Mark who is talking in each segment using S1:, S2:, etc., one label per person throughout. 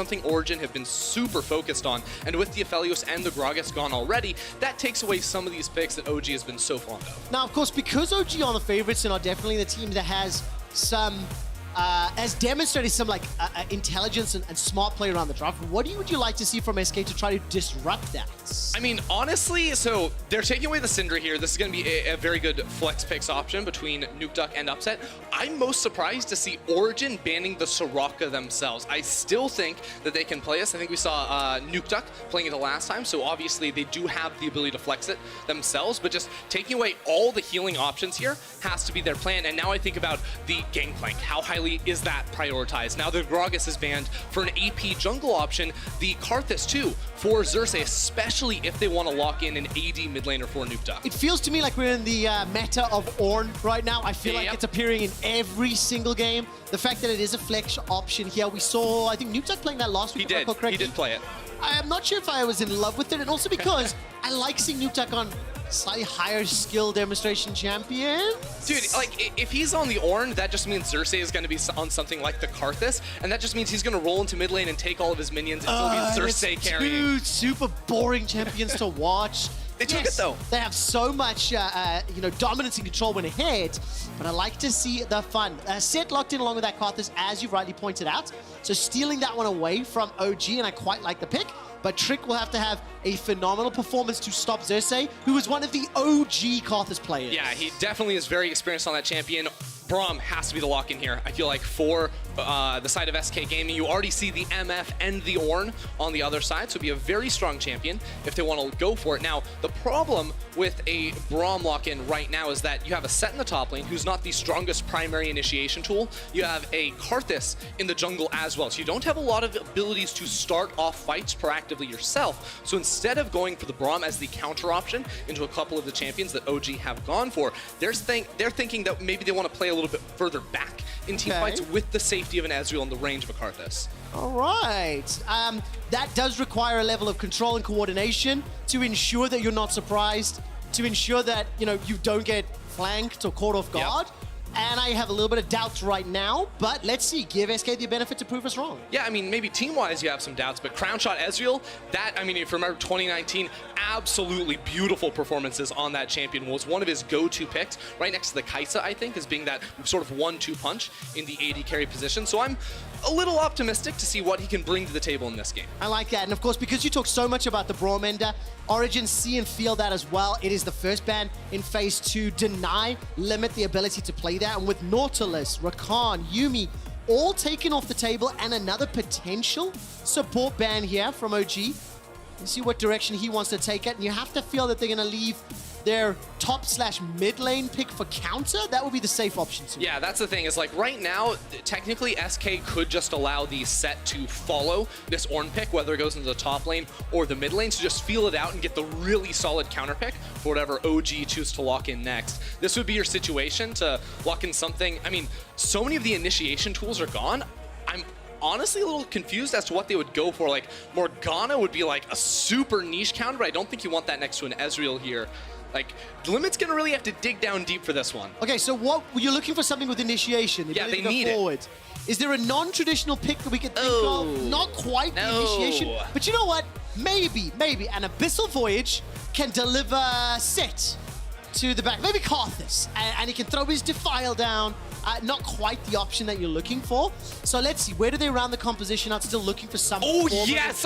S1: something Origen have been super focused on, and with the Aphelios and the Gragas gone already, that takes away some of these picks that OG has been so fond of.
S2: Now, of course, because OG are the favorites and are definitely the team that has some, has demonstrated some like intelligence and smart play around the draft, would you like to see from SK to try to disrupt that?
S1: I mean, honestly, so they're taking away the Syndra here. This is going to be a very good flex picks option between Nuke Duck and Upset. I'm most surprised to see Origen banning the Soraka themselves. I still think that they can play this. I think we saw Nuke Duck playing it the last time, so obviously they do have the ability to flex it themselves, but just taking away all the healing options here has to be their plan. And now I think about the Gangplank. How highly is that prioritized? Now the Gragas is banned for an AP jungle option, the Karthus too, for Xerxes, especially if they want to lock in an AD mid laner for Nuke Duck.
S2: It feels to me like we're in the meta of Ornn right now. I feel like it's appearing in every single game. The fact that it is a flex option here, we saw, I think Nuke Duck playing that last week.
S1: He did play it.
S2: I'm not sure if I was in love with it, and also because I like seeing Nuke Duck on slightly higher skill demonstration champions.
S1: Dude, like, if he's on the Ornn, that just means Xerxes is going to be on something like the Karthus, and that just means he's going to roll into mid lane and take all of his minions, and it'll be Xerxes carrying.
S2: Two super boring champions to watch.
S1: They took it though.
S2: They have so much, dominance and control when ahead, but I like to see the fun. Set locked in along with that Karthus, as you rightly pointed out. So stealing that one away from OG, and I quite like the pick. But Trick will have to have a phenomenal performance to stop Xerxes, who is one of the OG Karthus players.
S1: Yeah, he definitely is very experienced on that champion. Braum has to be the lock in here. I feel like for the side of SK Gaming, you already see the MF and the Ornn on the other side, so it'd be a very strong champion if they want to go for it. Now, the problem with a Braum lock-in right now is that you have a Set in the top lane who's not the strongest primary initiation tool. You have a Karthus in the jungle as well, so you don't have a lot of abilities to start off fights proactively yourself. So instead of going for the Braum as the counter option into a couple of the champions that OG have gone for, they're thinking that maybe they want to play a little bit further back in team fights with the safety of an Ezreal and the range of a Karthus.
S2: All right. That does require a level of control and coordination to ensure that you're not surprised, to ensure that, you don't get flanked or caught off guard. Yep. And I have a little bit of doubts right now, but let's see. Give SK the benefit to prove us wrong.
S1: Yeah, I mean, maybe team-wise you have some doubts, but Crown Shot Ezreal, that, I mean, if you remember 2019, absolutely beautiful performances on that champion, was one of his go-to picks, right next to the Kai'Sa, I think, as being that sort of 1-2 punch in the AD carry position. So I'm a little optimistic to see what he can bring to the table in this game.
S2: I like that. And of course, because you talk so much about the Braum ender, Origen see and feel that as well. It is the first ban in Phase 2. Deny, limit the ability to play that. And with Nautilus, Rakan, Yuumi, all taken off the table, and another potential support ban here from OG. You see what direction he wants to take it. And you have to feel that they're going to leave their top/mid lane pick for counter. That would be the safe option too.
S1: Yeah, that's the thing, is like right now, technically SK could just allow the Set to follow this Ornn pick, whether it goes into the top lane or the mid lane, so just feel it out and get the really solid counter pick for whatever OG choose to lock in next. This would be your situation to lock in something. I mean, so many of the initiation tools are gone. I'm honestly a little confused as to what they would go for. Like, Morgana would be like a super niche counter, but I don't think you want that next to an Ezreal here. Like, Limit's gonna really have to dig down deep for this one.
S2: Okay, so what you're looking for something with initiation.
S1: Yeah, they need it.
S2: Is there a non-traditional pick that we could think of? Not quite the initiation, but you know what? Maybe an Abyssal Voyage can deliver Set to the back. Maybe Karthus, and he can throw his Defile down. Not quite the option that you're looking for. So let's see, where do they round the composition out? Still looking for some
S1: yes!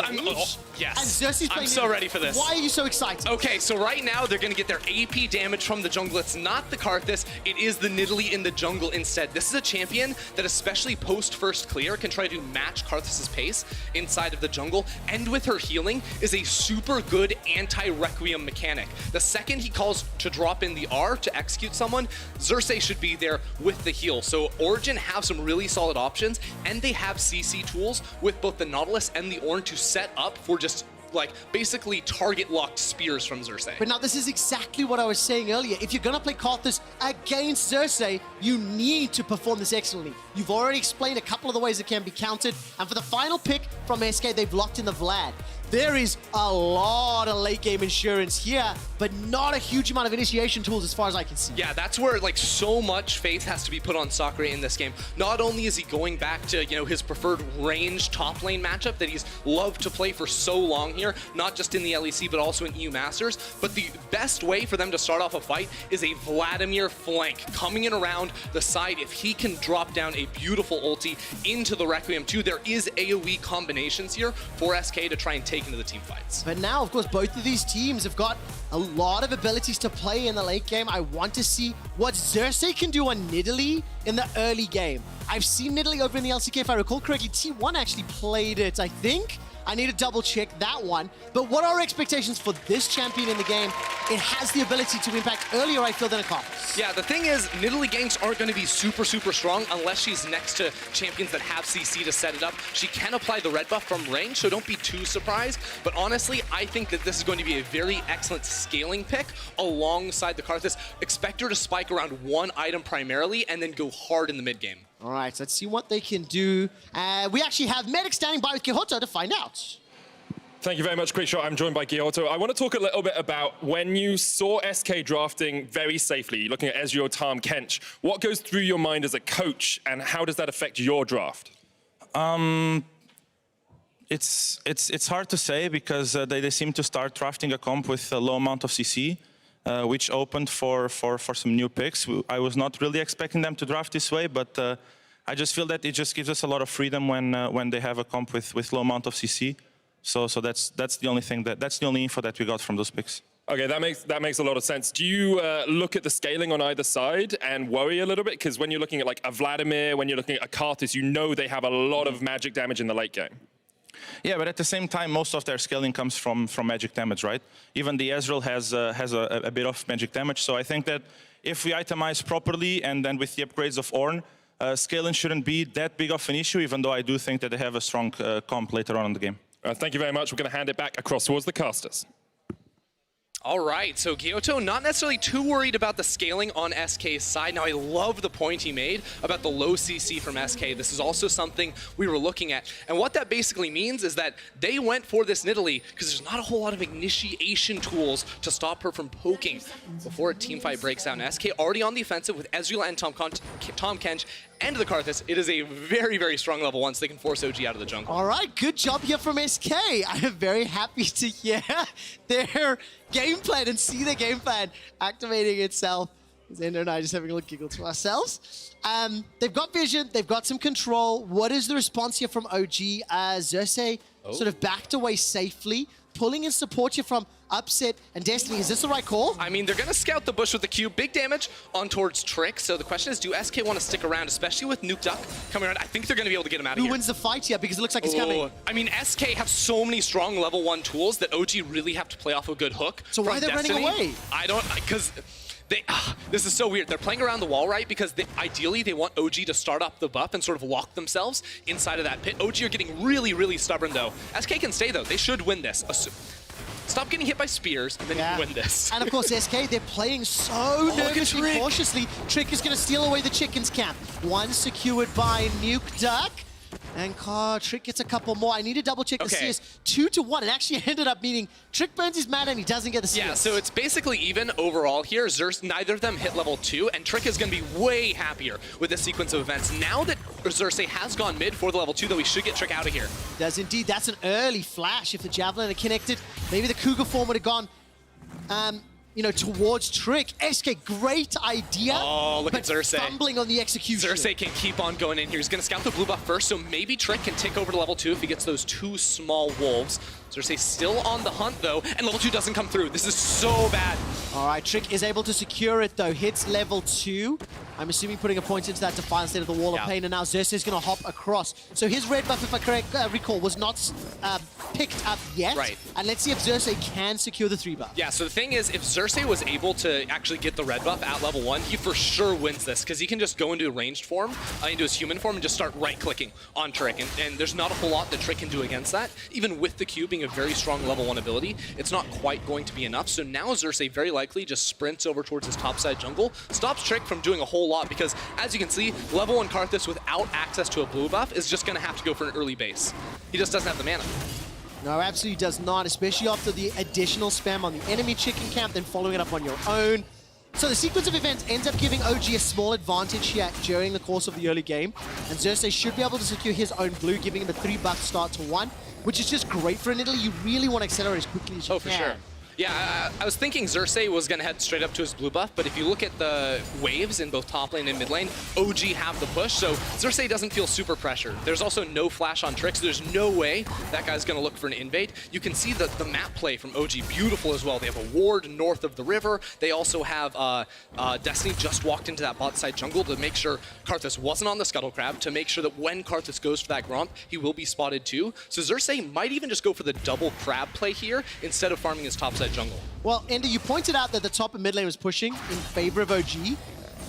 S1: Yes.
S2: And Xerxes
S1: I'm so ready for this.
S2: Why are you so excited?
S1: Okay, so right now they're gonna get their AP damage from the jungle. It's not the Karthus, it is the Nidalee in the jungle instead. This is a champion that, especially post first clear, can try to match Karthus's pace inside of the jungle, and with her healing is a super good anti-Requiem mechanic. The second he calls to drop in the R to execute someone, Xerxes should be there with the heal. So Origen have some really solid options, and they have CC tools with both the Nautilus and the Ornn to set up for just like basically target locked spears from Xerxes.
S2: But now this is exactly what I was saying earlier. If you're gonna play Karthus against Xerxes, you need to perform this excellently. You've already explained a couple of the ways it can be countered, and for the final pick from SK, they've locked in the Vlad. There is a lot of late game insurance here, but not a huge amount of initiation tools as far as I can see.
S1: Yeah, that's where like so much faith has to be put on Sakura in this game. Not only is he going back to, you know, his preferred range top lane matchup that he's loved to play for so long here, not just in the LEC, but also in EU Masters, but the best way for them to start off a fight is a Vladimir flank coming in around the side. If he can drop down a beautiful ulti into the Requiem too, there is AoE combinations here for SK to try and take into the team fights.
S2: But now, of course, both of these teams have got a lot of abilities to play in the late game. I want to see what Xerxes can do on Nidalee in the early game. I've seen Nidalee over in the LCK, if I recall correctly. T1 actually played it, I think. I need to double check that one. But what are our expectations for this champion in the game? It has the ability to impact earlier, I feel, than Akaris.
S1: Yeah, the thing is, Nidalee ganks aren't going to be super strong unless she's next to champions that have CC to set it up. She can apply the red buff from range, so don't be too surprised. But honestly, I think that this is going to be a very excellent scaling pick alongside the Karthus. Expect her to spike around one item primarily and then go hard in the mid game.
S2: All right, so let's see what they can do. We actually have Medic standing by with Kihoto to find out.
S3: Thank you very much, Quickshot. I'm joined by Giotto. I want to talk a little bit about when you saw SK drafting very safely, looking at Ezreal, Tahm, Kench. What goes through your mind as a coach, and how does that affect your draft?
S4: It's hard to say because they seem to start drafting a comp with a low amount of CC, which opened for some new picks. I was not really expecting them to draft this way, but I just feel that it just gives us a lot of freedom when they have a comp with low amount of CC. So that's the only thing that's the only info that we got from those picks.
S3: Okay, that makes a lot of sense. Do you look at the scaling on either side and worry a little bit? Because when you're looking at like a Vladimir, when you're looking at a Karthus, you know they have a lot of magic damage in the late game.
S4: Yeah, but at the same time, most of their scaling comes from magic damage, right? Even the Ezreal has a bit of magic damage. So I think that if we itemize properly and then with the upgrades of Ornn, scaling shouldn't be that big of an issue, even though I do think that they have a strong comp later on in the game.
S3: Thank you very much. We're going to hand it back across towards the casters.
S1: All right, so Giotto not necessarily too worried about the scaling on SK's side. Now, I love the point he made about the low CC from SK. This is also something we were looking at. And what that basically means is that they went for this Nidalee because there's not a whole lot of initiation tools to stop her from poking before a team fight breaks out. And SK already on the offensive with Ezreal and Tahm Kench and the Karthus. It is a very strong level one, so they can force OG out of the jungle.
S2: All right, good job here from SK. I am very happy to hear their game plan and see their game plan activating itself. Xander and I just having a little giggle to ourselves. They've got vision, they've got some control. What is the response here from OG? Xerxes sort of backed away safely, pulling in support here from Upset and Destiny. Is this the right call?
S1: I mean, they're going to scout the bush with the Q. Big damage on towards Trick. So the question is, do SK want to stick around, especially with Nuke Duck coming around? I think they're going to be able to get him out of here.
S2: Who wins the fight here? Because it looks like it's coming.
S1: I mean, SK have so many strong level 1 tools that OG really have to play off a good hook.
S2: So why are they running away?
S1: I don't, because this is so weird. They're playing around the wall, right? Because ideally they want OG to start up the buff and sort of lock themselves inside of that pit. OG are getting really stubborn though. SK can stay though. They should win this. Stop getting hit by spears, and then you win this.
S2: And of course, SK, they're playing so nervously, cautiously. Trick is going to steal away the Chicken's camp. One secured by Nuke Duck. And Trick gets a couple more. I need to double check the CS. 2-1. It actually ended up meaning Trick burns his mana and he doesn't get the CS.
S1: Yeah, so it's basically even overall here. Neither of them hit level 2, and Trick is going to be way happier with this sequence of events. Now that Xerxes has gone mid for the level 2, though, we should get Trick out of here.
S2: Does indeed. That's an early flash. If the Javelin had connected, maybe the Cougar form would have gone towards Trick. SK, great idea.
S1: Oh, look at Xerxes.
S2: Fumbling on the execution.
S1: Xerxes can keep on going in here. He's going to scout the blue buff first, so maybe Trick can tick over to level 2 if he gets those 2 small wolves. Xerxes still on the hunt, though, and level 2 doesn't come through. This is so bad.
S2: All right, Trick is able to secure it, though. Hits level 2. I'm assuming putting a point into that Defiant State of the Wall of Pain, and now Xerxes is going to hop across. So his red buff, if I recall, was not picked up yet.
S1: Right.
S2: And let's see if Xerxes can secure the 3 buff.
S1: Yeah, so the thing is, if Xerxes was able to actually get the red buff at level 1, he for sure wins this, because he can just go into a ranged form, into his human form, and just start right-clicking on Trick. And there's not a whole lot that Trick can do against that. Even with the Q being a very strong level 1 ability, it's not quite going to be enough. So now Xerxes very likely just sprints over towards his topside jungle, stops Trick from doing a whole lot, because as you can see, level 1 Karthus without access to a blue buff is just going to have to go for an early base. He just doesn't have the mana.
S2: No, absolutely does not, especially after the additional spam on the enemy chicken camp, then following it up on your own. So the sequence of events ends up giving OG a small advantage here during the course of the early game, and Xerxes should be able to secure his own blue, giving him a 3-buff start to 1, which is just great for an Italy. You really want to accelerate as quickly as you can.
S1: Oh, for sure. Yeah, I was thinking Xerxes was going to head straight up to his blue buff, but if you look at the waves in both top lane and mid lane, OG have the push, so Xerxes doesn't feel super pressured. There's also no flash on Trick, so there's no way that guy's going to look for an invade. You can see the map play from OG beautiful as well. They have a ward north of the river. They also have Destiny just walked into that bot side jungle to make sure Karthus wasn't on the Scuttle Crab, to make sure that when Karthus goes for that Gromp, he will be spotted too. So Xerxes might even just go for the double crab play here instead of farming his topside jungle.
S2: Well, Ender, you pointed out that the top and mid lane was pushing in favor of OG.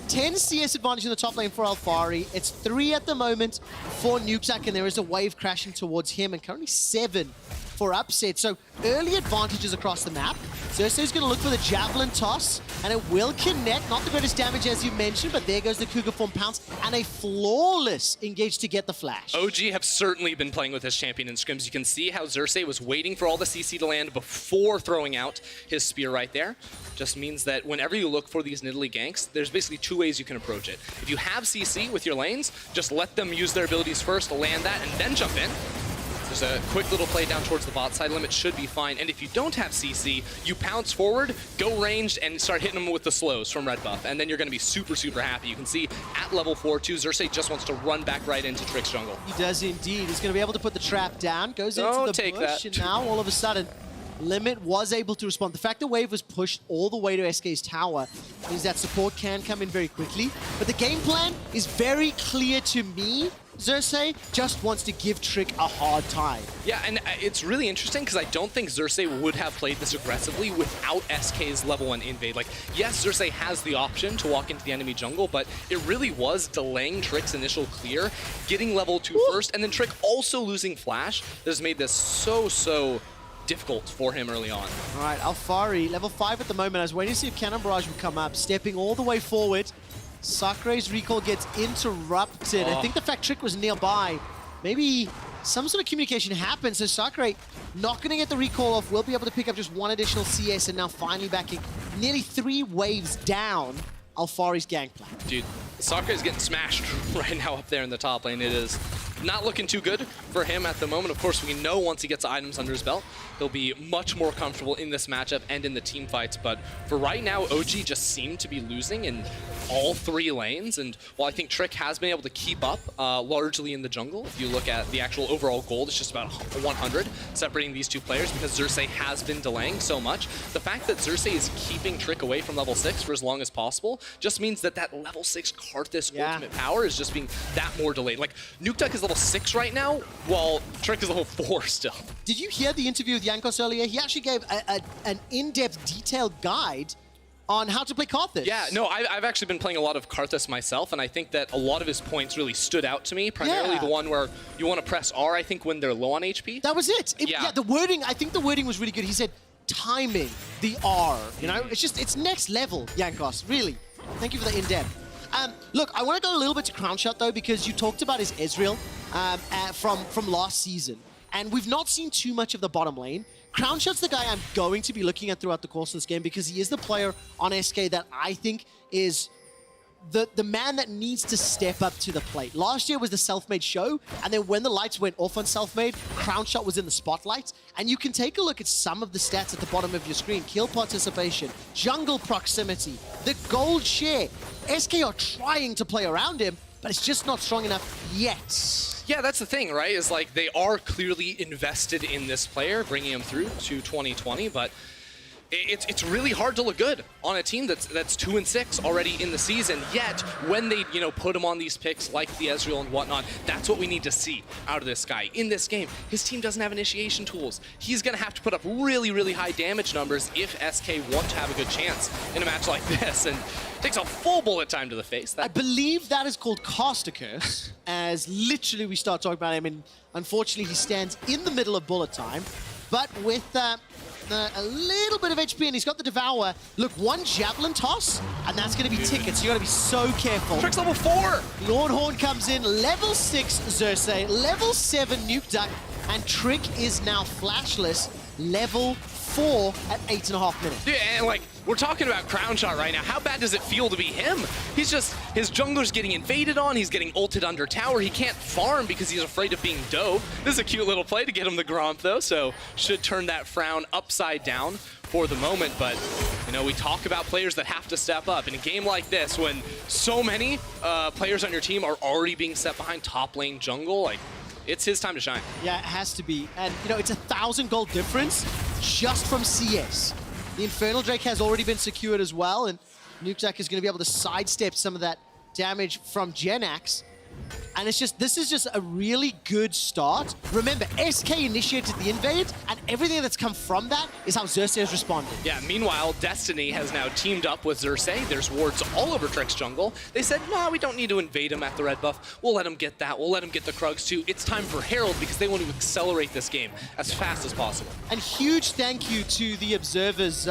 S2: 10 CS advantage in the top lane for Alfari. It's 3 at the moment for Nukesack, and there is a wave crashing towards him, and currently 7 for Upset. So early advantages across the map. Xerxes is going to look for the Javelin toss, and it will connect. Not the greatest damage as you mentioned, but there goes the Cougar Form Pounce, and a flawless engage to get the flash.
S1: OG have certainly been playing with this champion in scrims. You can see how Xerxes was waiting for all the CC to land before throwing out his spear right there. Just means that whenever you look for these Nidalee ganks, there's basically 2 ways you can approach it. If you have CC with your lanes, just let them use their abilities first to land that and then jump in. There's a quick little play down towards the bot side limit, should be fine. And if you don't have CC, you pounce forward, go ranged, and start hitting them with the slows from red buff. And then you're going to be super, super happy. You can see at level 4 too, Xerxes just wants to run back right into Trick's jungle.
S2: He does indeed. He's going to be able to put the trap down, goes into the bush, and now all of a sudden, Limit was able to respond. The fact the wave was pushed all the way to SK's tower means that support can come in very quickly. But the game plan is very clear to me. Xerxes just wants to give Trick a hard time.
S1: Yeah, and it's really interesting because I don't think Xerxes would have played this aggressively without SK's level 1 invade. Like, yes, Xerxes has the option to walk into the enemy jungle, but it really was delaying Trick's initial clear, getting level 2 first, and then Trick also losing flash that has made this so difficult for him early on.
S2: All right, Alfari, level 5 at the moment. I was waiting to see if Cannon Barrage would come up, stepping all the way forward. Sakure's recall gets interrupted. I think the fact Trick was nearby, maybe some sort of communication happened, so Sakure not going to get the recall off, will be able to pick up just 1 additional CS, and now finally backing nearly 3 waves down Alfari's gank plan.
S1: Dude, Sakure is getting smashed right now up there in the top lane. It is not looking too good for him at the moment. Of course, we know once he gets items under his belt, he'll be much more comfortable in this matchup and in the team fights. But for right now, OG just seemed to be losing in all 3 lanes. And while I think Trick has been able to keep up largely in the jungle, if you look at the actual overall gold, it's just about 100 separating these 2 players because Xerxes has been delaying so much. The fact that Xerxes is keeping Trick away from level 6 for as long as possible just means that that level 6 Karthus ultimate power is just being that more delayed. Like, Nukeduck is level 6 right now, while Trick is level 4 still.
S2: Did you hear the interview with Jankos earlier? He actually gave an in-depth, detailed guide on how to play Karthus.
S1: Yeah, no, I've actually been playing a lot of Karthus myself, and I think that a lot of his points really stood out to me. Primarily the one where you want to press R, I think, when they're low on HP.
S2: That was it. Yeah, the wording, I think the wording was really good. He said, timing the R, you know? It's next level, Jankos, really. Thank you for the in-depth. Look, I want to go a little bit to Crown Shot, though, because you talked about his Ezreal from last season. And we've not seen too much of the bottom lane. Crown Shot's the guy I'm going to be looking at throughout the course of this game because he is the player on SK that I think is the man that needs to step up to the plate. Last year was the Selfmade show, and then when the lights went off on Selfmade, Crown Shot was in the spotlight. And you can take a look at some of the stats at the bottom of your screen. Kill participation, jungle proximity, the gold share. SK are trying to play around him, but it's just not strong enough yet.
S1: Yeah, that's the thing, right? Is like they are clearly invested in this player, bringing him through to 2020, but it's really hard to look good on a team that's 2-6 already in the season. Yet when they put him on these picks like the Ezreal and whatnot, that's what we need to see out of this guy in this game. His team doesn't have initiation tools. He's gonna have to put up really high damage numbers if SK want to have a good chance in a match like this, and takes a full bullet time to the face.
S2: I believe that is called Caster Curse, as literally we start talking about him, and unfortunately he stands in the middle of bullet time, but with a little bit of HP, and he's got the Devour. Look, 1 Javelin toss, and that's going to be tickets. You got to be so careful.
S1: Trick's level 4!
S2: Lord Horn comes in, level 6 Xerxes, level 7 Nukeduck, And Trick is now flashless, level 4 at 8.5 minutes.
S1: Yeah, and like, we're talking about Crown Shot right now. How bad does it feel to be him? He's just, his jungler's getting invaded on, he's getting ulted under tower, he can't farm because he's afraid of being dove. This is a cute little play to get him the Gromp though, so should turn that frown upside down for the moment, but you know, we talk about players that have to step up. In a game like this, when so many players on your team are already being set behind top lane jungle, like, it's his time to shine.
S2: Yeah, it has to be. And, you know, it's 1,000 gold difference just from CS. The Infernal Drake has already been secured as well, and Nukezak is going to be able to sidestep some of that damage from Genax. And it's just, this is just a really good start. Remember, SK initiated the invade, and everything that's come from that is how Xerxes has responded.
S1: Yeah, meanwhile, Destiny has now teamed up with Xerxes. There's wards all over Trick's jungle. They said, no, we don't need to invade him at the red buff. We'll let him get that. We'll let him get the Krugs too. It's time for Herald because they want to accelerate this game as fast as possible.
S2: And huge thank you to the observers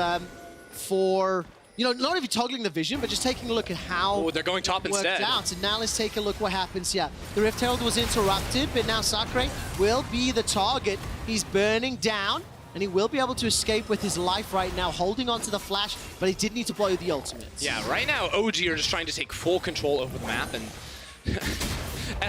S2: for, you know, not even toggling the vision, but just taking a look at how
S1: they're going top
S2: it worked
S1: instead.
S2: out. And now let's take a look what happens here. The Rift Herald was interrupted, but now Sakre will be the target. He's burning down, and he will be able to escape with his life right now, holding onto the flash, but he did need to blow the ultimates.
S1: Yeah, right now, OG are just trying to take full control over the map, and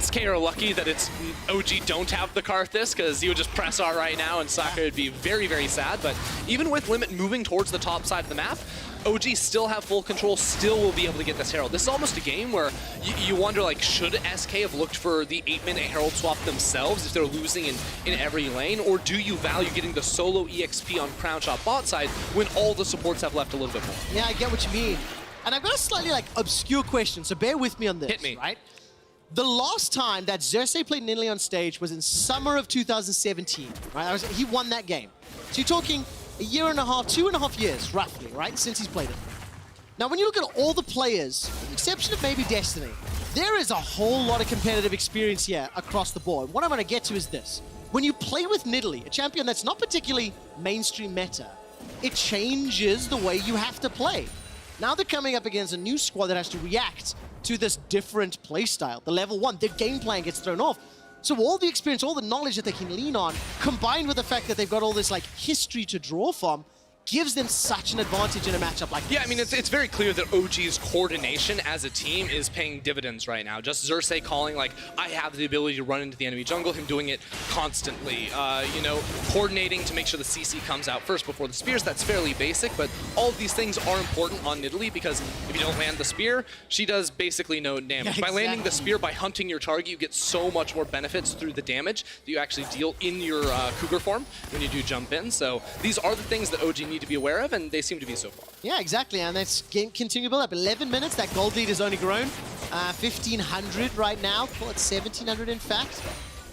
S1: SK are lucky that it's OG don't have the Karthus, because he would just press R right now, and Sakre would be very, very sad. But even with Limit moving towards the top side of the map, OG still have full control, still will be able to get this Herald. This is almost a game where you wonder, like, should SK have looked for the 8-minute Herald swap themselves if they're losing in every lane, or do you value getting the solo EXP on Crown Shot bot side when all the supports have left a little bit more?
S2: Yeah, I get what you mean. And I've got a slightly, like, obscure question, so bear with me on this.
S1: Hit me.
S2: Right? The last time that Xerxes played Nidalee on stage was in summer of 2017, right? He won that game. So you're talking a year and a half, 2.5 years, roughly, right, since he's played it. Now, when you look at all the players, with the exception of maybe Destiny, there is a whole lot of competitive experience here across the board. What I'm going to get to is this. When you play with Nidalee, a champion that's not particularly mainstream meta, it changes the way you have to play. Now they're coming up against a new squad that has to react to this different playstyle. The level 1, their game plan gets thrown off. So all the experience, all the knowledge that they can lean on, combined with the fact that they've got all this like history to draw from, gives them such an advantage in a matchup like this.
S1: Yeah, I mean, it's very clear that OG's coordination as a team is paying dividends right now. Just Xerxes calling, like, I have the ability to run into the enemy jungle, him doing it constantly. You know, coordinating to make sure the CC comes out first before the spears, that's fairly basic, but all of these things are important on Nidalee because if you don't land the spear, she does basically no damage.
S2: Yeah,
S1: By landing the spear, by hunting your target, you get so much more benefits through the damage that you actually deal in your Cougar form when you do jump in. So these are the things that OG need to be aware of, and they seem to be so far.
S2: Yeah, exactly, and that's continue to build up. 11 minutes, that gold lead has only grown. 1,500 right now, call it 1,700 in fact.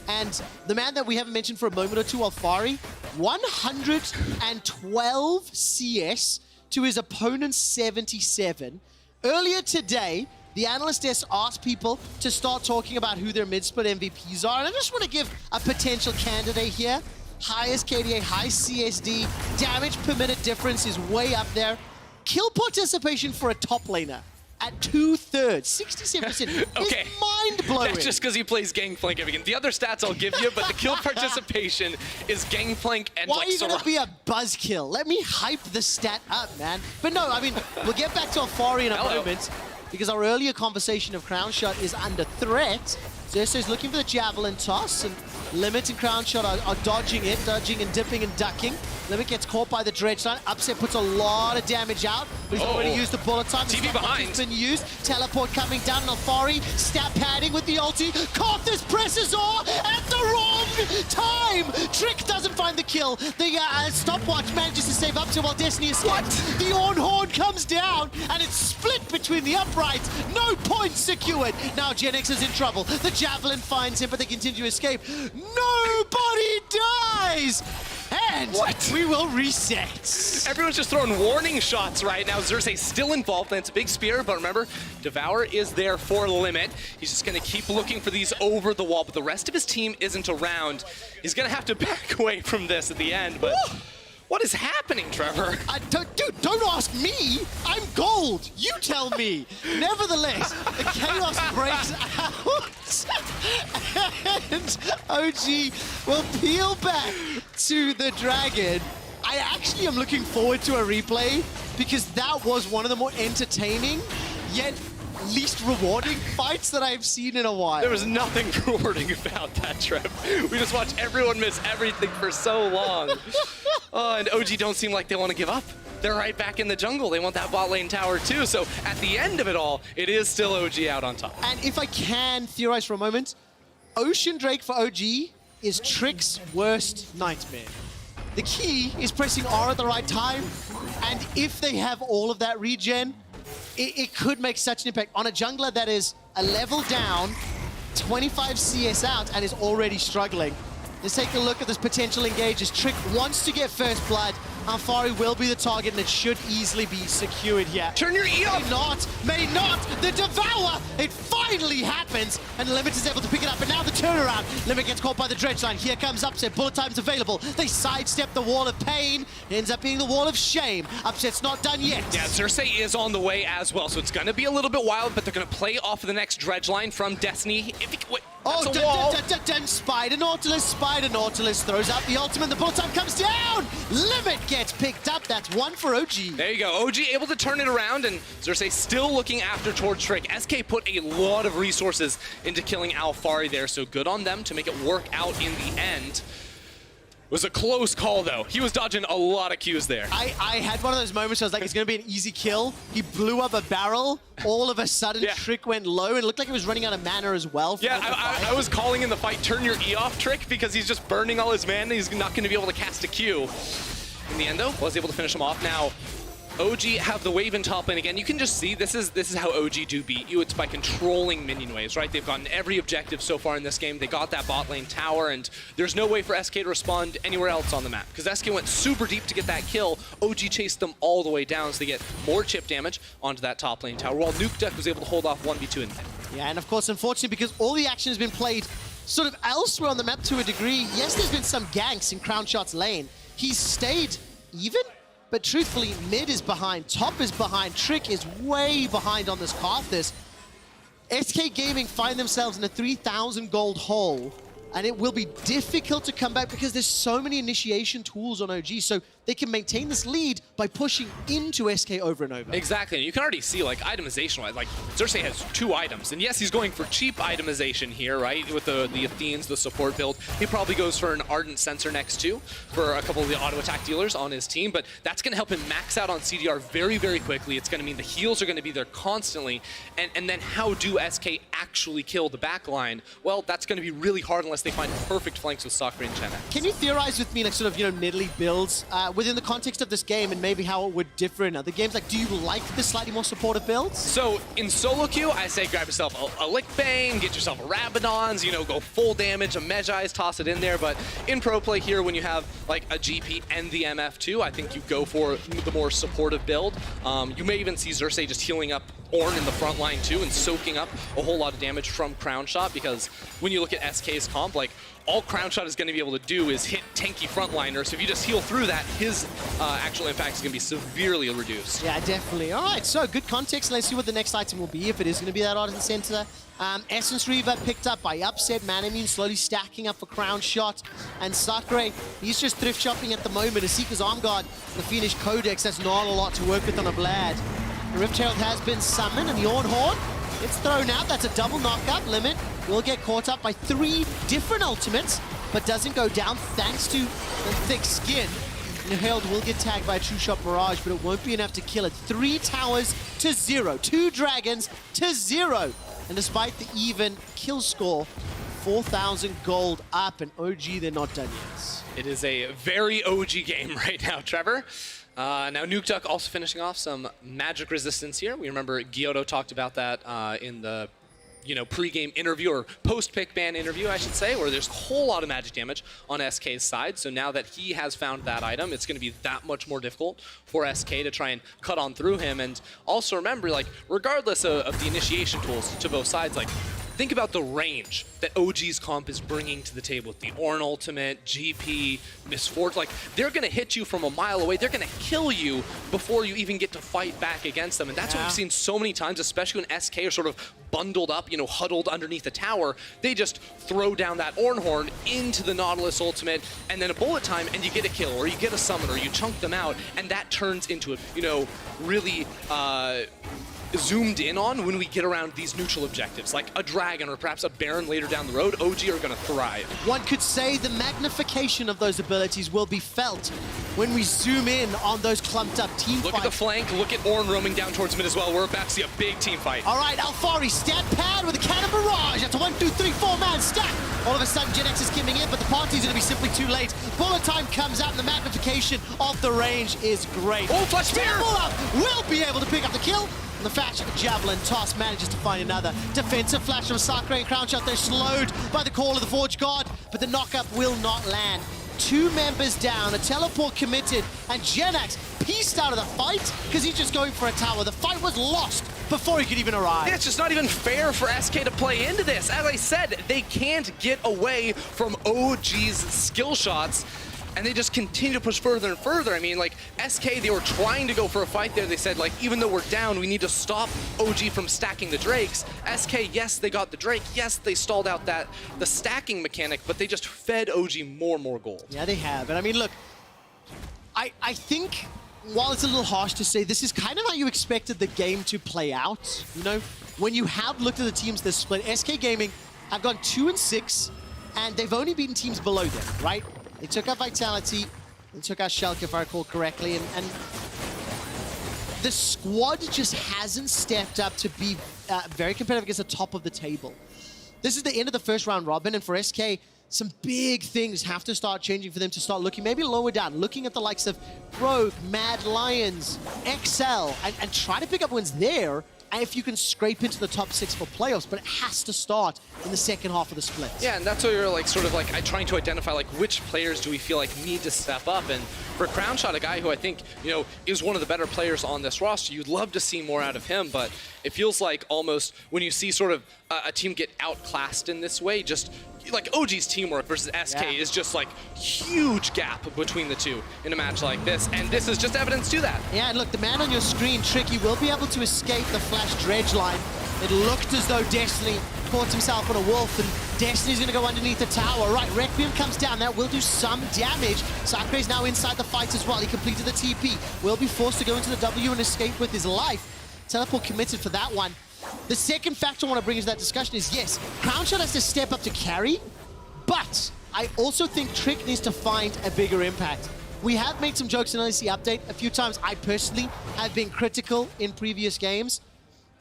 S2: And the man that we haven't mentioned for a moment or two, Alfari, 112 CS to his opponent's 77. Earlier today, the analyst desk asked people to start talking about who their mid-split MVPs are, and I just want to give a potential candidate here. Highest KDA, high CSD, damage per minute difference is way up there. Kill participation for a top laner at 2/3, 67%
S1: Okay.
S2: is mind-blowing.
S1: That's just because he plays Gangplank every game. The other stats I'll give you, but the kill participation is Gangplank and
S2: Why
S1: like
S2: are you going to
S1: Soraka.
S2: be a buzzkill? Let me hype the stat up, man. But no, I mean, we'll get back to Alfari in a moment, because our earlier conversation of Crown Shot is under threat. Xerxes is looking for the Javelin toss, and Limit and Crown Shot are dodging it, dodging and dipping and ducking. Limit gets caught by the Dredge Line. Upset puts a lot of damage out, but he's already used the bullet time.
S1: TV behind.
S2: It's been used. Teleport coming down, and Alfari stab padding with the ulti. Karthus presses R at the wrong time. Trick doesn't find the kill. The stopwatch manages to save up to while Destiny escapes. The Orn Horn comes down, and it's split between the uprights. No points secured. Now Genax is in trouble. The Javelin finds him, but they continue to escape. Nobody dies! And we will reset.
S1: Everyone's just throwing warning shots right now. Xerxes still involved, and it's a big spear, but remember, Devour is there for Limit. He's just going to keep looking for these over the wall, but the rest of his team isn't around. He's going to have to back away from this at the end, but What is happening, Trevor?
S2: Dude, don't ask me. I'm gold. You tell me. Nevertheless, the chaos breaks out. And OG will peel back to the dragon. I actually am looking forward to a replay because that was one of the more entertaining, yet least rewarding fights that I've seen in a while.
S1: There was nothing rewarding about that, Trev. We just watched everyone miss everything for so long. Oh, and OG don't seem like they want to give up. They're right back in the jungle. They want that bot lane tower too. So at the end of it all, it is still OG out on top.
S2: And if I can theorize for a moment, Ocean Drake for OG is Trick's worst nightmare. The key is pressing R at the right time, and if they have all of that regen, it could make such an impact on a jungler that is a level down, 25 CS out, and is already struggling. Let's take a look at this potential engage as Trick wants to get first blood. Alfari will be the target, and it should easily be secured here.
S1: Turn your E off!
S2: May not! The Devour! It finally happens, and Limit is able to pick it up, and now the turnaround. Limit gets caught by the dredge line. Here comes Upset. Bullet time's available. They sidestep the wall of pain. It ends up being the wall of shame. Upset's not done yet.
S1: Yeah, Xerxes is on the way as well, so it's going to be a little bit wild, but they're going to play off of the next dredge line from Destiny.
S2: Oh, Spider Nautilus throws out the ultimate. The bullet time comes down. Limit gets picked up. That's one for OG.
S1: There you go. OG able to turn it around, and Xerxes still looking after towards Trick. SK put a lot of resources into killing Alfari there, so good on them to make it work out in the end. It was a close call, though. He was dodging a lot of Qs there.
S2: I had one of those moments where I was like, it's going to be an easy kill. He blew up a barrel. All of a sudden, Trick went low, and it looked like he was running out of mana as well.
S1: Yeah, I was calling in the fight, turn your E off, Trick, because he's just burning all his mana. He's not going to be able to cast a Q. In the end, though, was able to finish him off. Now, OG have the wave in top lane again. You can just see this is how OG do beat you. It's by controlling minion waves, right? They've gotten every objective so far in this game. They got that bot lane tower, and there's no way for SK to respond anywhere else on the map because SK went super deep to get that kill. OG chased them all the way down, so they get more chip damage onto that top lane tower, while Nuke Duck was able to hold off 1v2 in the end.
S2: Yeah, and of course, unfortunately, because all the action has been played sort of elsewhere on the map to a degree, yes, there's been some ganks in Crown Shot's lane. He's stayed even. But truthfully, mid is behind, top is behind, Trick is way behind on this Karthus. SK Gaming find themselves in a 3,000 gold hole, and it will be difficult to come back because there's so many initiation tools on OG, so they can maintain this lead by pushing into SK over and over.
S1: Exactly, and you can already see, like, itemization-wise, like, Xerxes has 2 items, and yes, he's going for cheap itemization here, right, with the Athenes, the support build. He probably goes for an Ardent Sensor next too, for a couple of the auto-attack dealers on his team, but that's going to help him max out on CDR very, very quickly. It's going to mean the heals are going to be there constantly, and then how do SK actually kill the backline? Well, that's going to be really hard unless they find perfect flanks with Sakura and Chen.
S2: Can you theorize with me, like, sort of, you know, niddly builds within the context of this game and maybe how it would differ in other games? Like, do you like the slightly more supportive builds?
S1: So in solo queue, I say grab yourself a Lick Bane, get yourself a Rabadons, you know, go full damage, a Medjai's, toss it in there. But in pro play here, when you have like a GP and the MF too, I think you go for the more supportive build. You may even see Xerxes just healing up Ornn in the front line too and soaking up a whole lot of damage from Crown Shot, because when you look at SK's comp, like, all Crown Shot is going to be able to do is hit tanky frontliners. So if you just heal through that, his actual impact is going to be severely reduced.
S2: Yeah, definitely. All right, so good context. Let's see what the next item will be, if it is going to be that Ardent Sensor. Essence Reaver picked up by Upset. Manamune slowly stacking up for Crown Shot. And Sakura, he's just thrift shopping at the moment. A Seeker's Arm Guard, the Fiendish Codex, that's not a lot to work with on a Vlad. The Rift Herald has been summoned, and the Ornn Horde, it's thrown out. That's a double knockup. Limit will get caught up by 3 different ultimates, but doesn't go down thanks to the thick skin. And the Herald will get tagged by a True Shot Mirage, but it won't be enough to kill it. 3 towers to 0. 2 dragons to 0. And despite the even kill score, 4,000 gold up, and OG, they're not done yet.
S1: It is a very OG game right now, Trevor. Now, Nuke Duck also finishing off some magic resistance here. We remember Gyoto talked about that in the pre-game interview, or post-pick ban interview, I should say, where there's a whole lot of magic damage on SK's side. So now that he has found that item, it's going to be that much more difficult for SK to try and cut on through him. And also remember, like, regardless of the initiation tools to both sides, like, think about the range that OG's comp is bringing to the table with the Ornn ultimate, GP, Miss Forge. Like, they're going to hit you from a mile away. They're going to kill you before you even get to fight back against them. And that's what we've seen so many times, especially when SK are sort of bundled up, you know, huddled underneath the tower. They just throw down that Ornn horn into the Nautilus ultimate, and then a bullet time, and you get a kill, or you get a summon, or you chunk them out, and that turns into a, you know, really zoomed in on when we get around these neutral objectives, like a dragon or perhaps a baron later down the road. OG are going to thrive.
S2: One could say the magnification of those abilities will be felt when we zoom in on those clumped up team fights.
S1: Look at the flank, look at Ornn roaming down towards mid as well. We're about to see a big team fight.
S2: All right, Alfari, stat pad with a cannon barrage. That's a 1, 2, 3, 4-man stack. All of a sudden, Gen X is coming in, but the party's going to be simply too late. Bullet time comes out, and the magnification of the range is great.
S1: Oh, flash spear!
S2: Will be able to pick up the kill. And the faction Javelin Toss manages to find another defensive flash from Sakura and Crown Shot. They're slowed by the call of the Forge Guard, but the knockup will not land. 2 members down, a teleport committed, and Genax pieced out of the fight because he's just going for a tower. The fight was lost before he could even arrive.
S1: Yeah, it's just not even fair for SK to play into this. As I said, they can't get away from OG's skill shots, and they just continue to push further and further. I mean, like, SK, they were trying to go for a fight there. They said, like, even though we're down, we need to stop OG from stacking the Drakes. SK, yes, they got the Drake. Yes, they stalled out the stacking mechanic, but they just fed OG more and more gold.
S2: Yeah, they have. And I mean, look, I think, while it's a little harsh to say, this is kind of how you expected the game to play out. You know, when you have looked at the teams this split, SK Gaming have gone 2-6, and they've only beaten teams below them, right? They took out Vitality, they took out Schalke, if I recall correctly, and the squad just hasn't stepped up to be very competitive against the top of the table. This is the end of the first round robin, and for SK, some big things have to start changing for them to start looking maybe lower down, looking at the likes of Rogue, Mad Lions, XL, and try to pick up wins there. And if you can scrape into the top 6 for playoffs, but it has to start in the second half of the split.
S1: Yeah, and that's where you're like sort of like trying to identify like which players do we feel like need to step up. And for Crown Shot, a guy who I think, you know, is one of the better players on this roster, you'd love to see more out of him, but it feels like almost when you see sort of a team get outclassed in this way, just like OG's teamwork versus SK is just like huge gap between the two in a match like this, and this is just evidence to that.
S2: Yeah, and look, the man on your screen, Tricky, will be able to escape the Flash Dredge line. It looked as though Destiny caught himself on a wolf, and Destiny's gonna go underneath the tower. Right, Requiem comes down, that will do some damage. Sakure's now inside the fight as well. He completed the TP, will be forced to go into the W and escape with his life. Teleport committed for that one. The second factor I want to bring into that discussion is, yes, Crown Shot has to step up to carry, but I also think Trick needs to find a bigger impact. We have made some jokes in LEC Update a few times. I personally have been critical in previous games,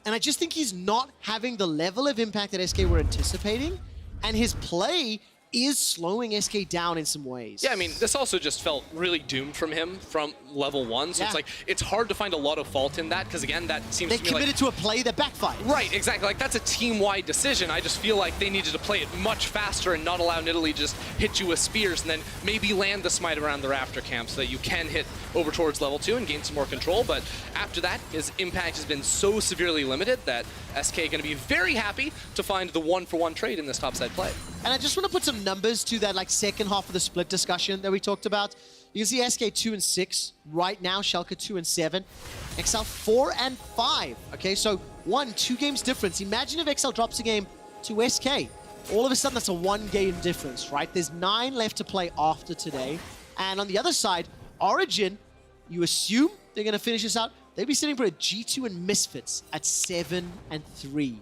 S2: and I just think he's not having the level of impact that SK were anticipating, and his play is slowing SK down in some ways.
S1: Yeah, I mean, this also just felt really doomed from him from level 1, so it's like, it's hard to find a lot of fault in that, because again, that seems to me like...
S2: They committed to a play that backfired.
S1: Right, exactly, like that's a team-wide decision. I just feel like they needed to play it much faster and not allow Nidalee to just hit you with spears and then maybe land the smite around the Raptor camp so that you can hit over towards level 2 and gain some more control, but after that, his impact has been so severely limited that SK gonna be very happy to find the 1-for-1 trade in this topside play.
S2: And I just want to put some numbers to that like second half of the split discussion that we talked about. You can see SK 2-6 right now, Schalke 2-7, XL 4-5. Okay, so 1-2 games difference. Imagine if XL drops a game to SK. All of a sudden, that's a 1-game difference, right? There's 9 left to play after today. And on the other side, Origen, you assume they're going to finish this out. They'd be sitting for a G2 and Misfits at 7-3.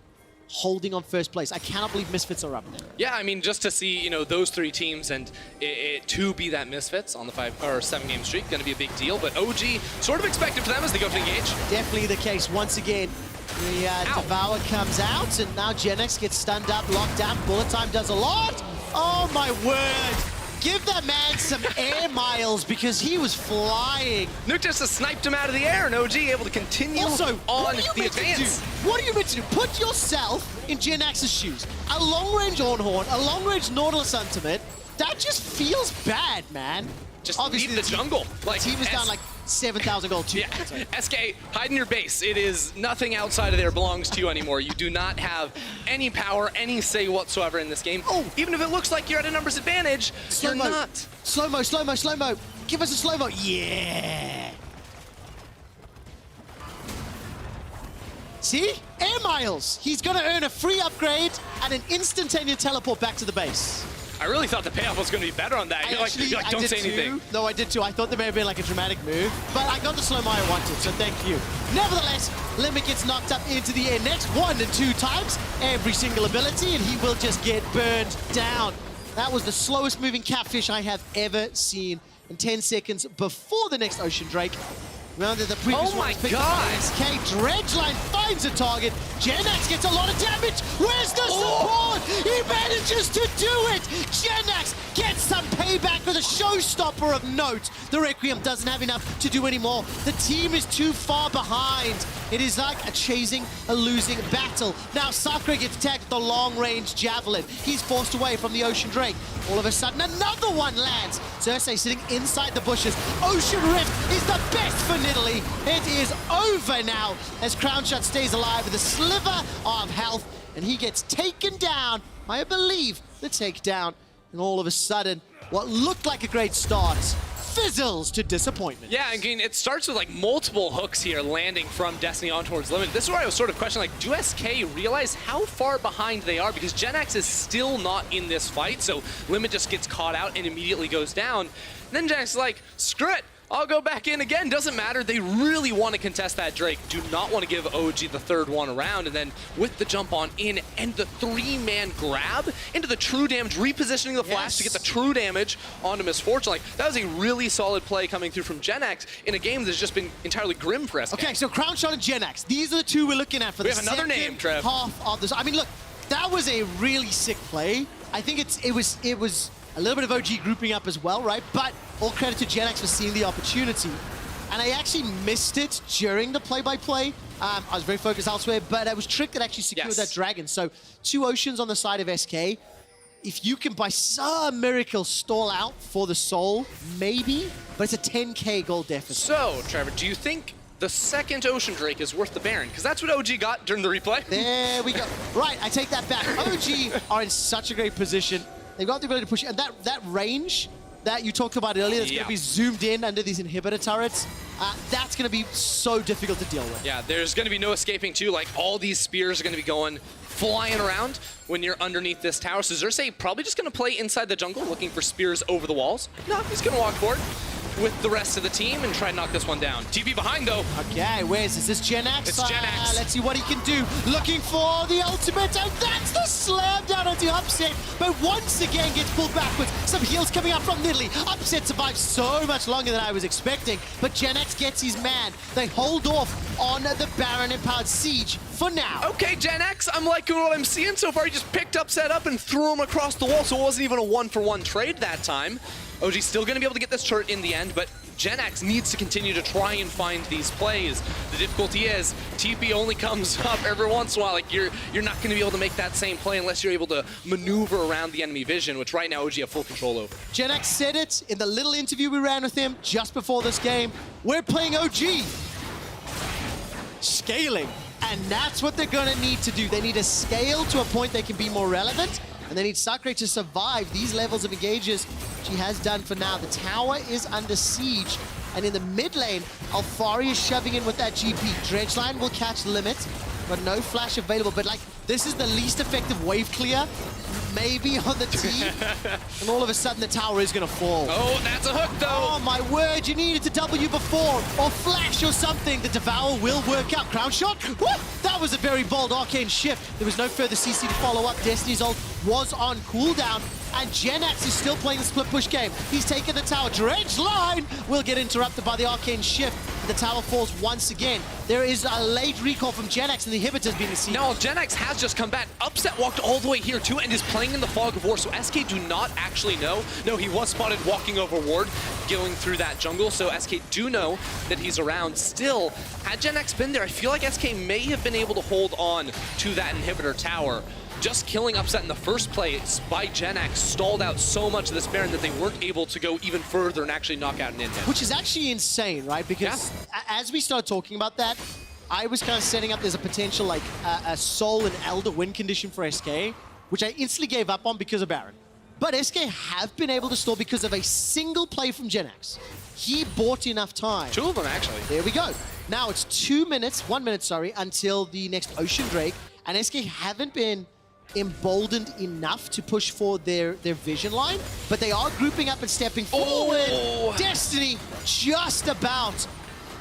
S2: Holding on first place. I cannot believe Misfits are up there.
S1: Yeah, I mean, just to see, you know, those 3 teams and it to be that Misfits on the 5 or 7 game streak, gonna be a big deal. But OG sort of expected for them as they go to engage.
S2: Definitely the case. Once again, the Devour comes out, and now Genex gets stunned up, locked down. Bullet time does a lot. Oh my word! Give that man some air miles because he was flying.
S1: Nuke just sniped him out of the air, and OG able to continue
S2: also,
S1: on the advance.
S2: What are you meant to do? Put yourself in Genax's shoes. A long-range Ornn Horn, a long-range Nautilus Ultimate, that just feels bad, man.
S1: Just
S2: Obviously,
S1: leave the jungle. Like,
S2: team is down like 7,000 gold too.
S1: Yeah, SK, hide in your base. It is nothing outside of there belongs to you anymore. You do not have any power, any say whatsoever in this game.
S2: Oh.
S1: Even if it looks like you're at a numbers advantage, you're
S2: Slow-mo.
S1: not.
S2: Slow-mo, slow-mo, slow-mo. Give us a slow-mo. Yeah. See? Air Miles. He's going to earn a free upgrade and an instantaneous teleport back to the base.
S1: I really thought the payoff was going to be better on that. You're like,
S2: I
S1: don't
S2: did
S1: say anything.
S2: too. No, I did too. I thought there may have been like a dramatic move, but I got the slow-mo I wanted, so thank you. Nevertheless, Limit gets knocked up into the air next 1 and 2 times, every single ability, and he will just get burned down. That was the slowest moving catfish I have ever seen in 10 seconds before the next Ocean Drake. Rounded the previous
S1: Oh my
S2: one, picked up
S1: God.
S2: by SK. Dredgeline finds a target. Genax gets a lot of damage. Where's the support? He manages to do it. Genax gets some payback with a showstopper of note. The Requiem doesn't have enough to do anymore. The team is too far behind. It is like a chasing a losing battle. Now Sakura gets tagged with the long-range javelin. He's forced away from the Ocean Drake. All of a sudden, another one lands. Cersei sitting inside the bushes. Ocean Rift is the best for Nidalee. It is over now as Crownshot stays alive with a sliver of health, and he gets taken down. I believe the takedown, and all of a sudden, what looked like a great start fizzles to disappointment.
S1: Yeah, I mean, it starts with like multiple hooks here landing from Destiny on towards Limit. This is where I was sort of questioning, like, do SK realize how far behind they are? Because Genax is still not in this fight, so Limit just gets caught out and immediately goes down. And then Genax is like, screw it, I'll go back in again. Doesn't matter. They really want to contest that Drake. Do not want to give OG the third one around. And then with the jump on in and the 3-man grab into the true damage, repositioning the flash to get the true damage onto Misfortune. Like, that was a really solid play coming through from Genax in a game that's just been entirely grim for SK.
S2: Okay, so Crownshot and Genax. These are the two we're looking at for the
S1: have another
S2: second
S1: name, Trev.
S2: half of this. I mean, look, that was a really sick play. I think it was a little bit of OG grouping up as well, right? But all credit to Genax for seeing the opportunity. And I actually missed it during the play-by-play. I was very focused elsewhere, but I was tricked that actually secured that dragon. So 2 Oceans on the side of SK. If you can, by some miracle, stall out for the soul, maybe, but it's a 10K gold deficit.
S1: So, Trevor, do you think the second Ocean Drake is worth the Baron? Because that's what OG got during the replay.
S2: There we go. Right, I take that back. OG are in such a great position. They've got the ability to push, and that range that you talked about earlier that's going to be zoomed in under these inhibitor turrets, that's going to be so difficult to deal with.
S1: Yeah, there's going to be no escaping too. Like, all these spears are going to be going flying around when you're underneath this tower. So Cersei probably just going to play inside the jungle looking for spears over the walls. No, he's going to walk forward with the rest of the team and try to knock this one down. TP behind, though.
S2: Okay, where is this? Is this Genax?
S1: It's Genax.
S2: Let's see what he can do. Looking for the ultimate, and that's the slam down onto Upset, but once again gets pulled backwards. Some heals coming out from Nidalee. Upset survives so much longer than I was expecting, but Genax gets his man. They hold off on the Baron-empowered siege for now.
S1: Okay, Genax, I'm liking what I'm seeing so far. He just picked Upset up and threw him across the wall, so it wasn't even a one-for-one trade that time. OG's still going to be able to get this turret in the end, but Genax needs to continue to try and find these plays. The difficulty is, TP only comes up every once in a while. Like, you're not going to be able to make that same play unless you're able to maneuver around the enemy vision, which right now OG have full control over.
S2: Genax said it in the little interview we ran with him just before this game. We're playing OG. Scaling. And that's what they're going to need to do. They need to scale to a point they can be more relevant. And they need Sakura to survive these levels of engages. She has done for now. The tower is under siege. And in the mid lane, Alfari is shoving in with that GP. Dredgeline will catch Limit, but no flash available. But like, this is the least effective wave clear, maybe on the team. And all of a sudden, the tower is going to fall.
S1: Oh, that's a hook, though.
S2: Oh, my word. You needed to W before, or flash or something. The Devour will work out. Crown shot. What? That was a very bold arcane shift. There was no further CC to follow up. Destiny's ult was on cooldown. And Genax is still playing the split push game. He's taken the tower. Dredgeline will get interrupted by the arcane shift. The tower falls once again. There is a late recall from Genax, and the inhibitor's being seen.
S1: No, Genax has just come back. Upset walked all the way here too and is playing in the fog of war, so SK do not actually know. No, he was spotted walking over ward, going through that jungle, so SK do know that he's around. Still, had Genax been there, I feel like SK may have been able to hold on to that inhibitor tower. just killing Upset in the first place by Gen X stalled out so much of this Baron that they weren't able to go even further and actually knock out an Indian.
S2: Which is actually insane, right? Because as we started talking about that, I was kind of setting up there's a potential like a Soul and Elder win condition for SK, which I instantly gave up on because of Baron. But SK have been able to stall because of a single play from Gen X. He bought enough time.
S1: 2 of them, actually.
S2: There we go. Now it's 2 minutes, 1 minute, sorry, until the next Ocean Drake. And SK haven't been emboldened enough to push for their vision line, but they are grouping up and stepping forward. Destiny just about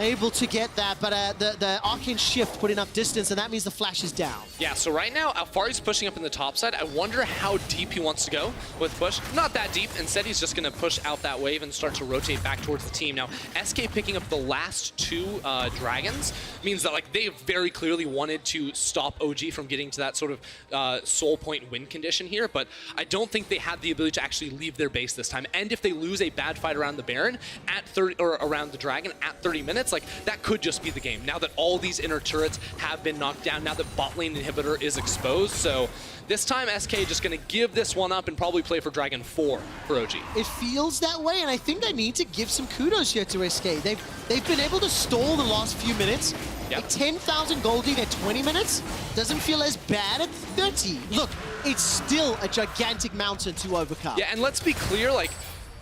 S2: able to get that, but the Arcane Shift put enough distance, and that means the flash is down.
S1: Yeah, so right now, Alfari's pushing up in the top side. I wonder how deep he wants to go with push. Not that deep. Instead, he's just going to push out that wave and start to rotate back towards the team. Now, SK picking up the last 2 dragons means that like they very clearly wanted to stop OG from getting to that sort of soul point win condition here, but I don't think they had the ability to actually leave their base this time. And if they lose a bad fight around the Baron at 30 or around the Dragon at 30 minutes, like that could just be the game. Now that all these inner turrets have been knocked down, now that bot lane inhibitor is exposed, so this time SK just gonna give this one up and probably play for Dragon 4 for OG.
S2: It feels that way, and I think I need to give some kudos here to SK. They've been able to stall the last few minutes.
S1: Yep.
S2: Like 10,000 gold lead at 20 minutes doesn't feel as bad at 30. Look, it's still a gigantic mountain to overcome.
S1: Yeah, and let's be clear, like,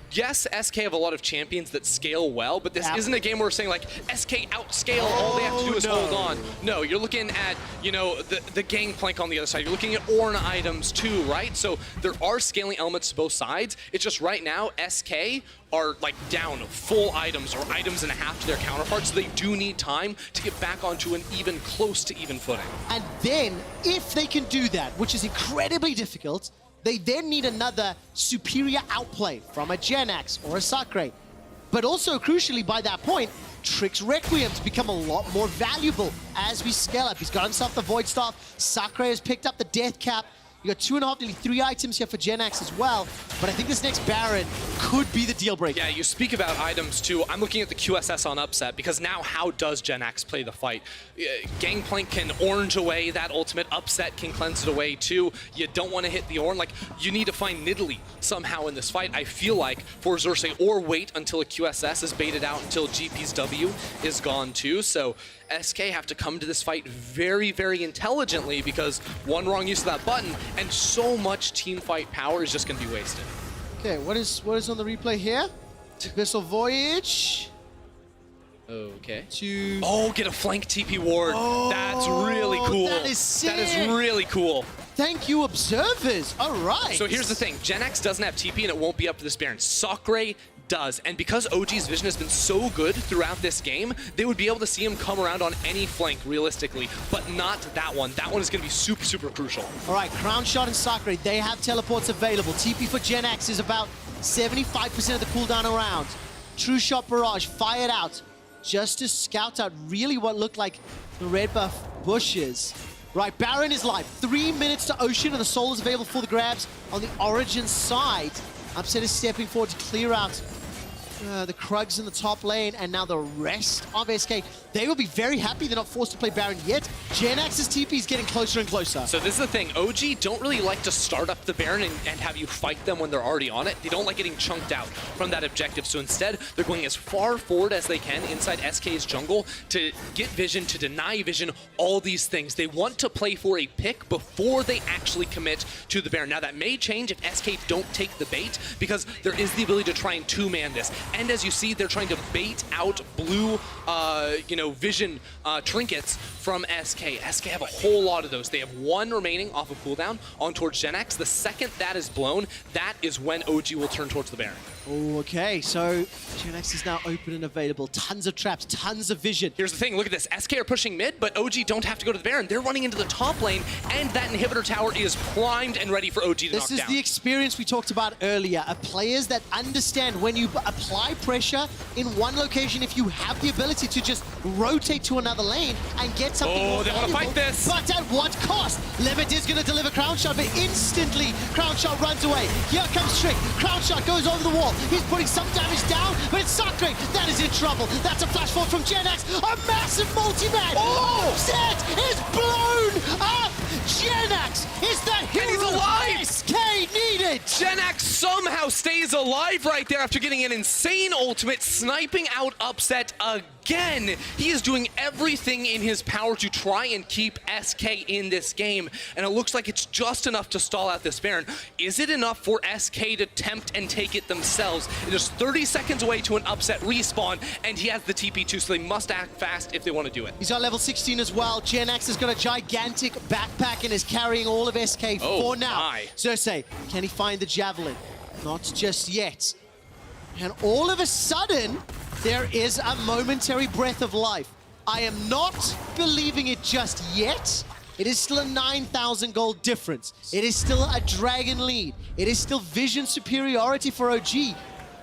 S1: yes, SK have a lot of champions that scale well, but this isn't a game where we're saying, like, SK outscale, all they have to do is hold on. No, you're looking at, you know, the Gangplank on the other side. You're looking at Ornn items too, right? So there are scaling elements to both sides. It's just right now, SK are, like, down full items or items and a half to their counterparts, so they do need time to get back onto an even close to even footing.
S2: And then, if they can do that, which is incredibly difficult, they then need another superior outplay from a Gen X or a Sakre. But also, crucially, by that point, Trick's Requiem to become a lot more valuable as we scale up. He's got himself the Void Staff. Sakre has picked up the Death Cap. You got 2.5, nearly 3 items here for Gen X as well. But I think this next Baron could be the deal breaker.
S1: Yeah, you speak about items too. I'm looking at the QSS on Upset because now how does Gen X play the fight? Gangplank can orange away that ultimate. Upset can cleanse it away too. You don't want to hit the Ornn. Like, you need to find Nidalee somehow in this fight, I feel like, for Xerxes, or wait until a QSS is baited out until GP's W is gone too. So SK have to come to this fight very, very intelligently because one wrong use of that button and so much team fight power is just going to be wasted.
S2: Okay, what is on the replay here? Abyssal Voyage.
S1: Okay.
S2: To...
S1: Oh, get a flank TP ward. That's really cool.
S2: That is sick.
S1: That is really cool.
S2: Thank you, observers. All right.
S1: So here's the thing. Gen X doesn't have TP and it won't be up to this Baron. Sakre does. And because OG's vision has been so good throughout this game, they would be able to see him come around on any flank realistically, but not that one. That one is going to be super, super crucial.
S2: All right, Crown Shot and Sakre, they have teleports available. TP for Gen X is about 75% of the cooldown around. True Shot Barrage fired out just to scout out really what looked like the red buff bushes. Right, Baron is live. 3 minutes to Ocean, and the Soul is available for the grabs on the Origen side. Upset is stepping forward to clear out the Krugs in the top lane, and now the rest of SK. They will be very happy they're not forced to play Baron yet. Gen X's TP is getting closer and closer.
S1: So this is the thing. OG don't really like to start up the Baron and have you fight them when they're already on it. They don't like getting chunked out from that objective. So instead, they're going as far forward as they can inside SK's jungle to get vision, to deny vision, all these things. They want to play for a pick before they actually commit to the Baron. Now that may change if SK don't take the bait, because there is the ability to try and two-man this. And as you see, they're trying to bait out blue, vision trinkets from SK. SK have a whole lot of those. They have 1 remaining off of cooldown on towards Gen X. The second that is blown, that is when OG will turn towards the Baron.
S2: Oh, okay, so Gen X is now open and available. Tons of traps, tons of vision.
S1: Here's the thing, look at this. SK are pushing mid, but OG don't have to go to the Baron. They're running into the top lane, and that inhibitor tower is primed and ready for OG to knock down.
S2: This is the experience we talked about earlier, of players that understand when you apply pressure in one location, if you have the ability to just rotate to another lane and get something more
S1: they want to fight this.
S2: But at what cost? Limit is going to deliver Crown Shot, but instantly Crown Shot runs away. Here comes Trick. Crown Shot goes over the wall. He's putting some damage down, but it's Sakre that is in trouble. That's a flash forward from GenX. A massive multi-man.
S1: Oh!
S2: Upset is blown up. GenX is the hero
S1: he's alive!
S2: SK needed.
S1: GenX somehow stays alive right there after getting an insane ultimate, sniping out Upset again. He is doing everything in his power to try and keep SK in this game, and it looks like it's just enough to stall out this Baron. Is it enough for SK to tempt and take it themselves? It is 30 seconds away to an Upset respawn, and he has the TP2, so they must act fast if they want to do it.
S2: He's got level 16 as well. GenX has got a gigantic backpack and is carrying all of SK for now.
S1: My.
S2: Cersei, can he find the Javelin? Not just yet. And all of a sudden, there is a momentary breath of life. I am not believing it just yet. It is still a 9,000 gold difference. It is still a dragon lead. It is still vision superiority for OG.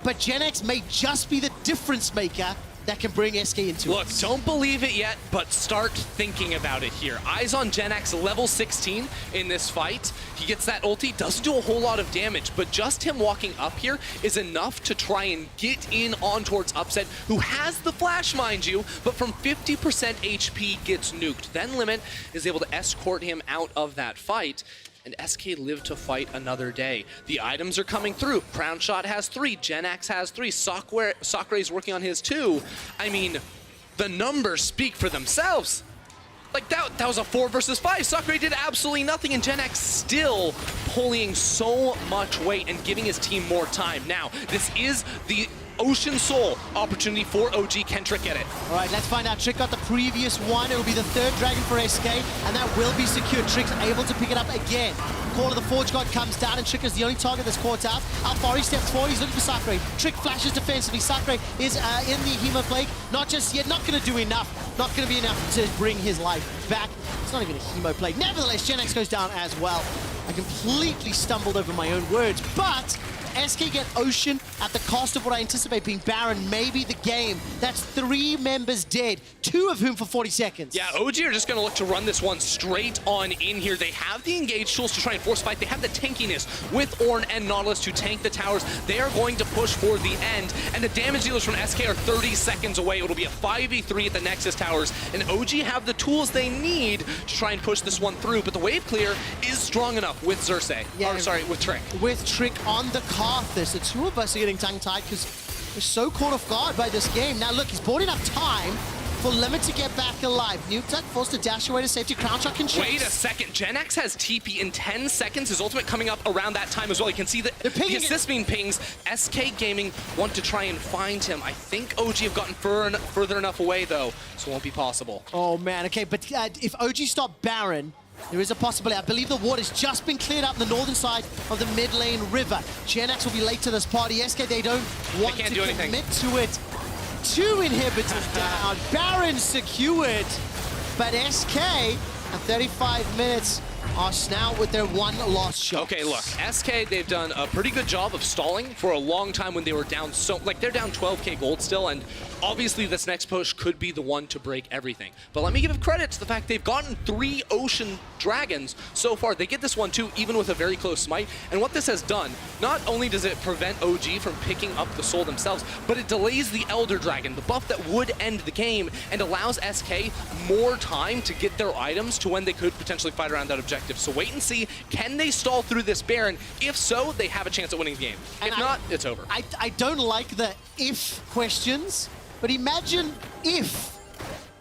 S2: But GenX may just be the difference maker that can bring SK into it.
S1: Look, don't believe it yet, but start thinking about it here. Eyes on GenX, level 16 in this fight. He gets that ulti, doesn't do a whole lot of damage, but just him walking up here is enough to try and get in on towards Upset, who has the flash, mind you, but from 50% HP gets nuked. Then Limit is able to escort him out of that fight, and SK live to fight another day. The items are coming through. Crown Shot has 3, GenX has 3, Sakre is working on his 2. I mean, the numbers speak for themselves. Like that was a 4 versus 5. Sakre did absolutely nothing, and GenX still pulling so much weight and giving his team more time. Now, this is the Ocean Soul opportunity for OG. Can Trick get it?
S2: All right, let's find out. Trick got the previous one. It will be the 3rd dragon for SK, and that will be secured. Trick's able to pick it up again. Call of the Forge God comes down, and Trick is the only target that's caught out. Alfari steps forward. He's looking for Sakre. Trick flashes defensively. Sakre is in the Hemo Plague. Not just yet. Not going to do enough. Not going to be enough to bring his life back. It's not even a Hemo Plague. Nevertheless, GenX goes down as well. I completely stumbled over my own words, but SK get Ocean at the cost of what I anticipate being Baron, maybe the game. That's 3 members dead, 2 of whom for 40 seconds.
S1: Yeah, OG are just going to look to run this one straight on in here. They have the engaged tools to try and force fight. They have the tankiness with Ornn and Nautilus to tank the towers. They are going to push for the end, and the damage dealers from SK are 30 seconds away. It'll be a 5v3 at the Nexus towers, and OG have the tools they need to try and push this one through, but the wave clear is strong enough with Cersei.
S2: Yeah,
S1: or, sorry, with Trick.
S2: With Trick on the card. This. The 2 of us are getting tongue-tied because we're so caught off guard by this game. Now look, he's bought enough time for Limit to get back alive. Nuke forced to dash away to safety. Crown Shot can chase.
S1: Wait a second. GenX has TP in 10 seconds. His ultimate coming up around that time as well. You can see that the assist beam pings. SK Gaming want to try and find him. I think OG have gotten further enough away though, so it won't be possible.
S2: Oh man, okay, but if OG stop Baron, there is a possibility. I believe the water's just been cleared up on the northern side of the mid lane river. GenX will be late to this party. SK, they don't want to commit to it. 2 inhibitors down. Baron secured. But SK, at 35 minutes, are now with their 1 lost shot.
S1: Okay, look, SK, they've done a pretty good job of stalling for a long time when they were down they're down 12k gold still, and obviously this next push could be the one to break everything. But let me give credit to the fact they've gotten 3 Ocean Dragons so far. They get this one too, even with a very close smite. And what this has done, not only does it prevent OG from picking up the soul themselves, but it delays the Elder Dragon, the buff that would end the game, and allows SK more time to get their items to when they could potentially fight around that objective. So wait and see, can they stall through this Baron? If so, they have a chance at winning the game. If not, it's over.
S2: I don't like the if questions, but imagine if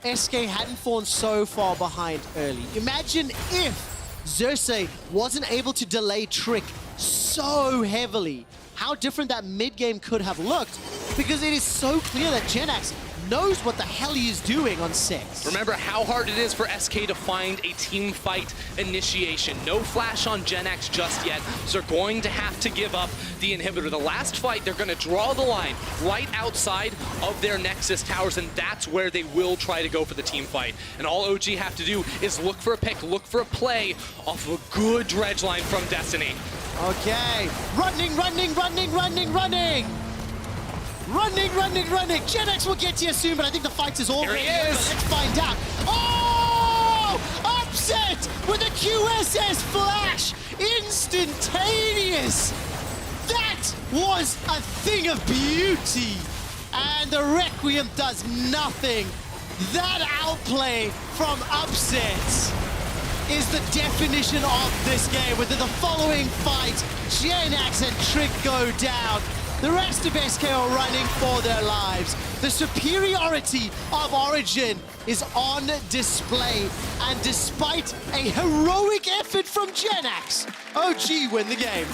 S2: SK hadn't fallen so far behind early. Imagine if Cersei wasn't able to delay Trick so heavily. How different that mid-game could have looked, because it is so clear that GenX knows what the hell he is doing on 6.
S1: Remember how hard it is for SK to find a team fight initiation. No flash on GenX just yet, so they're going to have to give up the inhibitor. The last fight, they're going to draw the line right outside of their Nexus towers, and that's where they will try to go for the team fight. And all OG have to do is look for a pick, look for a play off of a good dredge line from Destiny.
S2: Okay, running! GenX will get here soon, but I think the fight is already over. Let's find out. Oh! Upset with a QSS flash! Instantaneous! That That was a thing of beauty. And the Requiem does nothing. That outplay from Upset is the definition of this game. Within the following fight, Genax and Trick go down. The rest of SK are running for their lives. The superiority of Origen is on display. And despite a heroic effort from Genax, OG win the game.